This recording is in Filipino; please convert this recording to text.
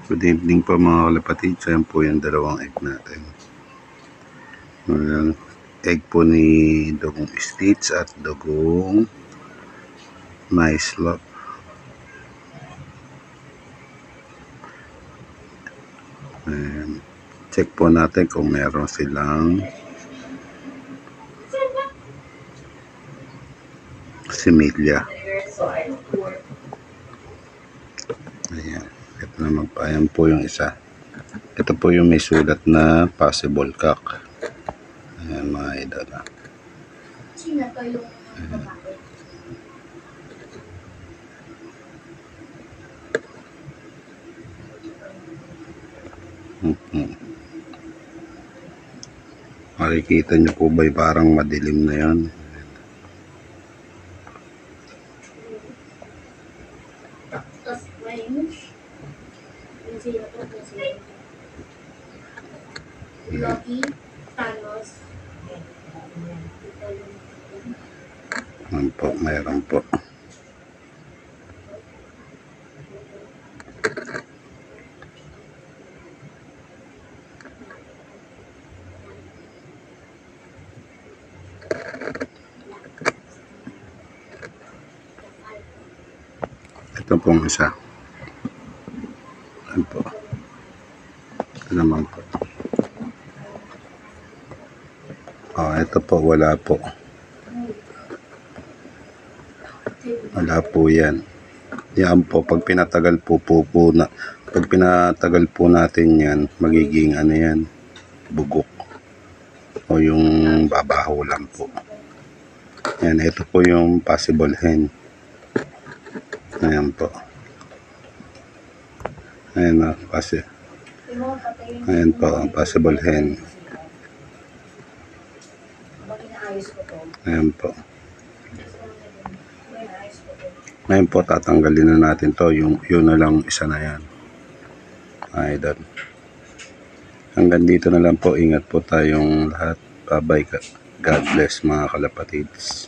Good evening po mga kalapatid. So yan po yung dalawang egg natin. Egg po ni Dugong Stitch at Dugong Nice Love. Check po natin kung meron silang similya. Ayan. Ito naman pa. Ayan po yung isa. Ito po yung may sulat na possible cock. Ayan mga idol. Sino to yung babae? Makikita nyo po ba parang madilim na yan? Tapos range. Yung sino to kasi. Loki, Thanos. Ayan po, mayroon po. Ito pong isa. Ayan po. Ito naman po. Ito po, wala po. Wala po yan. Yan po, pag pinatagal po pag pinatagal po natin yan, magiging ano yan, bugok. O yung babaho lang po. Yan, ito po yung possible hen. Ayan po. Ayan na, ayan po, possible hen. Ayan po. Ngayon po, tatanggalin na natin to. Yun na lang, isa na yan. Idol. Hanggang dito na lang po. Ingat po tayong lahat. Bye-bye. God bless mga kalapatids.